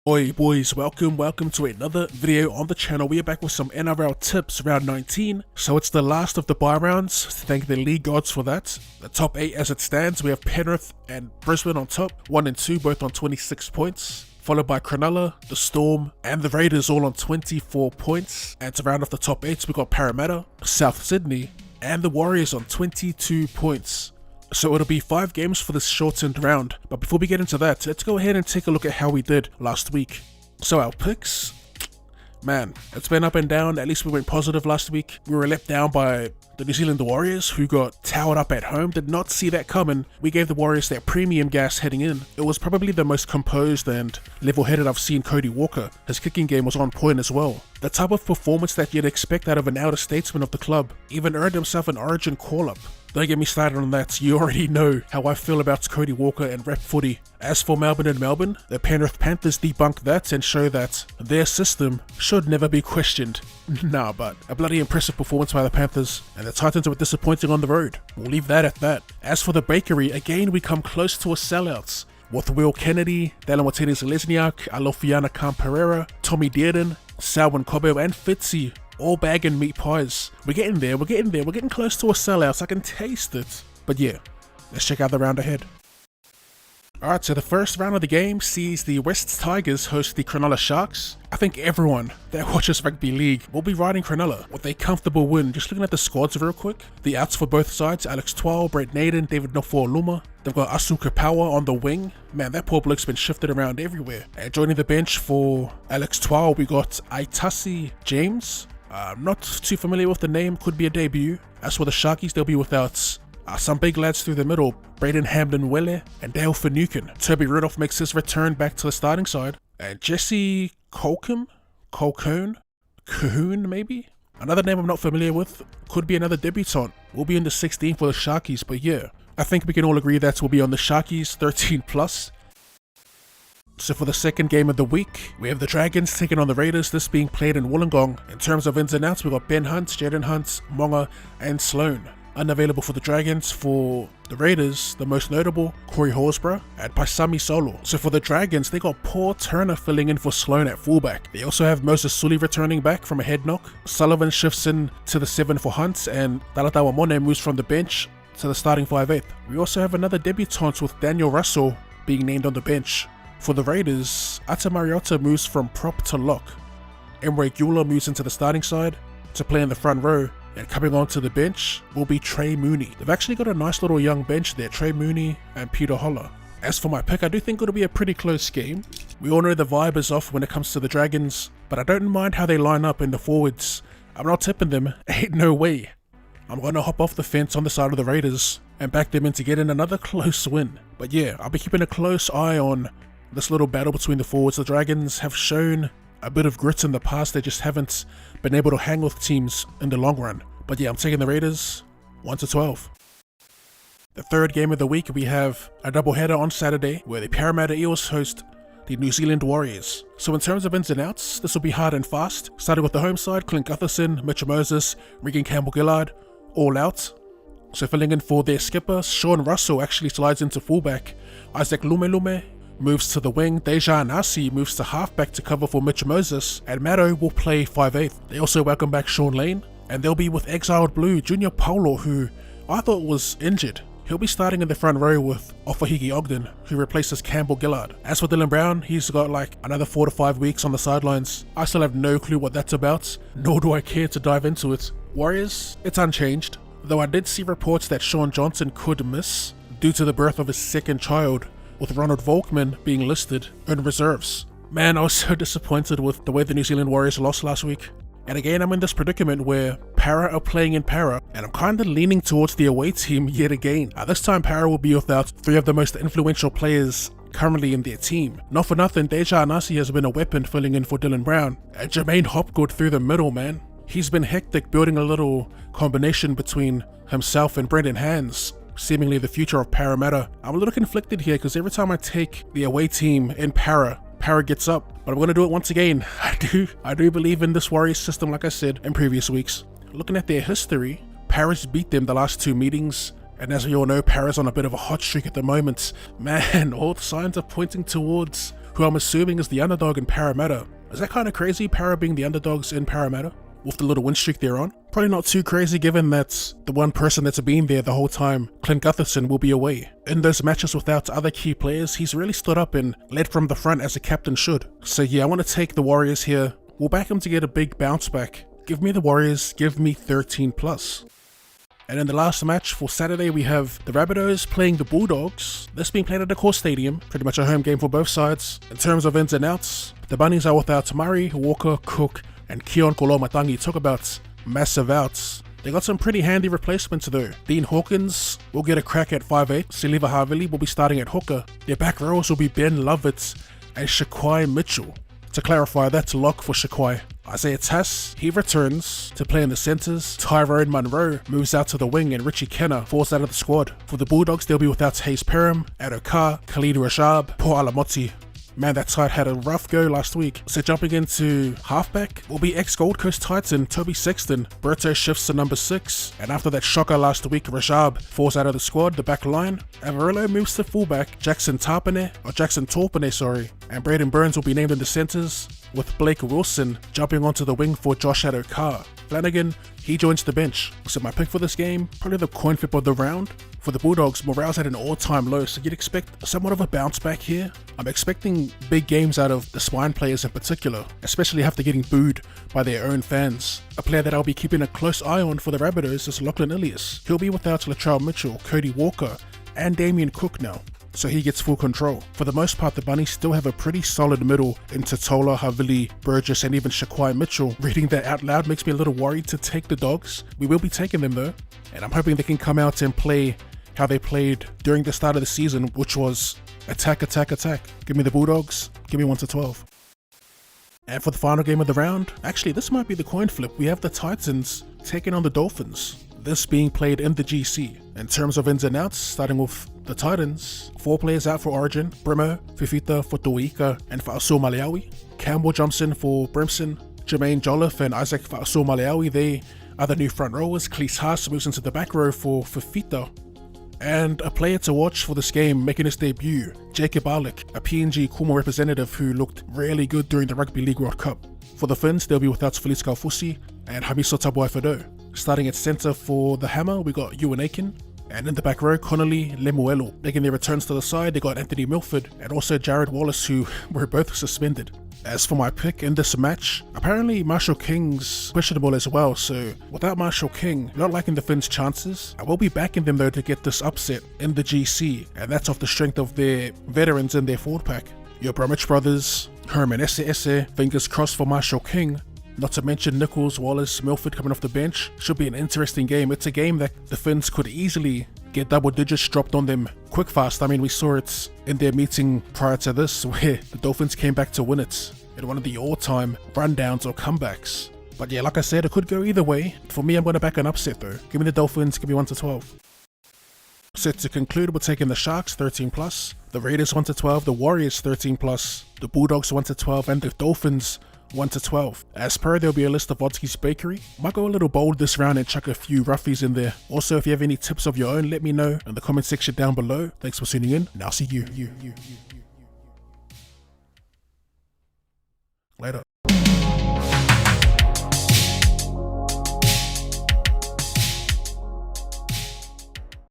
Oi boys, welcome to another video on the channel. We are back with some NRL tips round 19. So it's the last of the bye rounds. Thank the league gods for that. The top 8 as it stands, we have Penrith and Brisbane on top, 1 and 2 both on 26 points. Followed by Cronulla, the Storm, and the Raiders all on 24 points. And to round off the top 8, we got Parramatta, South Sydney, and the Warriors on 22 points. So it'll be 5 games for this shortened round, but before we get into that, let's go ahead and take a look at how we did last week. So our picks, man, it's been up and down. At least we went positive last week. We were let down by the New Zealand Warriors, who got towered up at home. Did not see that coming. We gave the Warriors their premium gas heading in. It was probably the most composed and level-headed I've seen Cody Walker. His kicking game was on point as well. The type of performance that you'd expect out of an outer statesman of the club. Even earned himself an Origin call-up. Don't get me started on that, you already know how I feel about Cody Walker and rep footy. As for Melbourne and Melbourne, the Penrith Panthers debunk that and show that their system should never be questioned. Nah, but a bloody impressive performance by the Panthers, and the Titans were disappointing on the road. We'll leave that at that. As for the bakery, again we come close to a sellout. With Will Kennedy, Dallin Watene-Zelezniak, Alofiana Khan-Pereira, Tommy Dearden, Selwyn Cobbo and Fitzy, all bagging meat pies. We're getting there, we're getting close to a sellout, I can taste it. But yeah, let's check out the round ahead. Alright, so the first round of the game sees the West Tigers host the Cronulla Sharks. I think everyone that watches rugby league will be riding Cronulla with a comfortable win. Just looking at the squads real quick. The outs for both sides, Alex Twal, Brett Naden, David Nofoaluma. They've got Asu Kapawa on the wing. Man, that poor bloke's been shifted around everywhere. And joining the bench for Alex Twal, we got Aitasi James. I'm not too familiar with the name, could be a debut. As for the Sharkies, they'll be without some big lads through the middle, Braden Hamden-Welle and Dale Finucane. Toby Rudolph makes his return back to the starting side. And Jesse Colcombe maybe? Another name I'm not familiar with, could be another debutant. We'll be in the 16 for the Sharkies, but yeah, I think we can all agree that we'll be on the Sharkies 13+. So for the second game of the week, we have the Dragons taking on the Raiders, this being played in Wollongong. In terms of ins and outs, we've got Ben Hunt, Jaden Hunt, Monga and Sloan. Unavailable for the Dragons. For the Raiders, the most notable, Corey Horsburgh and Paisami Solo. So for the Dragons, they got Paul Turner filling in for Sloan at fullback. They also have Moses Sully returning back from a head knock. Sullivan shifts in to the 7 for Hunt, and Talatawa Mone moves from the bench to the starting 5/8. We also have another debutant with Daniel Russell being named on the bench. For the Raiders, Ata Mariota moves from prop to lock. Emre Guler moves into the starting side to play in the front row, and coming onto the bench will be Trey Mooney. They've actually got a nice little young bench there, Trey Mooney and Peter Holler. As for my pick, I do think it'll be a pretty close game. We all know the vibe is off when it comes to the Dragons, but I don't mind how they line up in the forwards. I'm not tipping them, ain't no way. I'm going to hop off the fence on the side of the Raiders and back them in to get in another close win. But yeah, I'll be keeping a close eye on this little battle between the forwards. The Dragons have shown a bit of grit in the past, they just haven't been able to hang with teams in the long run. But yeah, I'm taking the Raiders 1-12. The third game of the week, we have a doubleheader on Saturday where the Parramatta Eels host the New Zealand Warriors. So in terms of ins and outs, this will be hard and fast. Starting with the home side, Clint Gutherson, Mitchell Moses, Regan Campbell-Gillard, all out. So filling in for their skipper, Sean Russell actually slides into fullback. Isaac Lume moves to the wing, Deja Anasi moves to halfback to cover for Mitch Moses, and Matto will play 5/8. They also welcome back Sean Lane, and they'll be with exiled blue Junior Paulo, who I thought was injured. He'll be starting in the front row with Ofahiki Ogden, who replaces Campbell Gillard. As for Dylan Brown, he's got like another 4 to 5 weeks on the sidelines. I still have no clue what that's about, nor do I care to dive into it. Warriors, it's unchanged, though I did see reports that Sean Johnson could miss due to the birth of his second child, with Ronald Volkman being listed in reserves. Man, I was so disappointed with the way the New Zealand Warriors lost last week. And again, I'm in this predicament where Para are playing in Para, and I'm kinda leaning towards the away team yet again. This time Para will be without 3 of the most influential players currently in their team. Not for nothing, Deja Anasi has been a weapon filling in for Dylan Brown. And Jermaine Hopgood through the middle, man. He's been hectic, building a little combination between himself and Brendan Hands, seemingly the future of Parramatta. I'm a little conflicted here because every time I take the away team in Para gets up, but I'm going to do it once again. I do believe in this Warriors system, like I said in previous weeks. Looking at their history, Paris beat them the last 2 meetings, And as we all know, Para's on a bit of a hot streak at the moment. Man, all the signs are pointing towards who I'm assuming is the underdog in Parramatta. Is that kind of crazy, Para being the underdogs in Parramatta? With the little win streak they're on? Probably not too crazy given that the one person that's been there the whole time, Clint Gutherson, will be away. In those matches without other key players, he's really stood up and led from the front as a captain should. So yeah, I want to take the Warriors here. We'll back him to get a big bounce back. Give me the Warriors, give me 13+. And in the last match for Saturday, we have the Rabbitohs playing the Bulldogs. This being played at the core stadium, pretty much a home game for both sides. In terms of ins and outs, the Bunnies are without Murray, Walker, Cook, and Keon Kolomatangi. Talk about massive outs. They got some pretty handy replacements though. Dean Hawkins will get a crack at 5'8". Siliva Havili will be starting at hooker. Their back rows will be Ben Lovett and Shaquai Mitchell. To clarify, that's lock for Shaquai. Isaiah Tass, he returns to play in the centres. Tyrone Munro moves out to the wing and Richie Kenner falls out of the squad. For the Bulldogs, they'll be without Hayes Perham, Adokar, Khalid Rajab, Paul Alamoti. Man, that side had a rough go last week. So jumping into halfback will be ex-Gold Coast Titan Toby Sexton. Berto shifts to number 6. And after that shocker last week, Rajab falls out of the squad, the back line. Avarillo moves to fullback, Jackson Torpene, and Braden Burns will be named in the centres, with Blake Wilson jumping onto the wing for Josh Adokar. Flanagan, he joins the bench. So my pick for this game, probably the coin flip of the round. For the Bulldogs, morale's at an all-time low, so you'd expect somewhat of a bounce back here. I'm expecting big games out of the spine players in particular, especially after getting booed by their own fans. A player that I'll be keeping a close eye on for the Rabbitohs is Lachlan Ilias. He'll be without Latrell Mitchell, Cody Walker, and Damien Cook now, so he gets full control. For the most part, the Bunnies still have a pretty solid middle in Totola, Havili, Burgess, and even Shaquai Mitchell. Reading that out loud makes me a little worried to take the Dogs. We will be taking them though, and I'm hoping they can come out and play how they played during the start of the season, which was attack, attack, attack. Give me the Bulldogs, give me 1-12. And for the final game of the round, actually this might be the coin flip. We have the Titans taking on the Dolphins. This being played in the GC. In terms of ins and outs, starting with the Titans, 4 players out for Origin: Brimo, Fifita, Fotuika, and Fa'aso Maleaui. Campbell jumps in for Brimson, Jermaine Jolliffe and Isaac Fa'aso Maleaui. They are the new front rowers. Cleese Haas moves into the back row for Fifita. And a player to watch for this game making his debut, Jacob Arlick, a PNG Kumo representative who looked really good during the Rugby League World Cup. For the Finns, they'll be without Felix Kaufusi and Hamiso Tabuai-Fado. Starting at centre for the Hammer, we got Ewan Aiken. And in the back row, Connolly Lemuelu. Making their returns to the side, they got Anthony Milford and also Jared Wallace, who were both suspended. As for my pick in this match, apparently Marshall King's questionable as well, so without Marshall King, not liking the Finns' chances. I will be backing them though to get this upset in the GC, and that's off the strength of their veterans in their forward pack. Your Bromwich brothers, Herman Esse, fingers crossed for Marshall King. Not to mention Nichols, Wallace, Milford coming off the bench. Should be an interesting game. It's a game that the Finns could easily get double digits dropped on them quick fast. I mean, we saw it in their meeting prior to this where the Dolphins came back to win it in one of the all-time rundowns or comebacks. But yeah, like I said, it could go either way. For me, I'm going to back an upset though. Give me the Dolphins, give me 1-12. So to conclude, we're taking the Sharks 13+, the Raiders 1-12, the Warriors 13+, the Bulldogs 1-12, and the Dolphins 1-12. As per, there'll be a list of Oddski's Bakery. Might go a little bold this round and chuck a few roughies in there. Also, if you have any tips of your own, let me know in the comment section down below. Thanks for tuning in, and I'll see you later.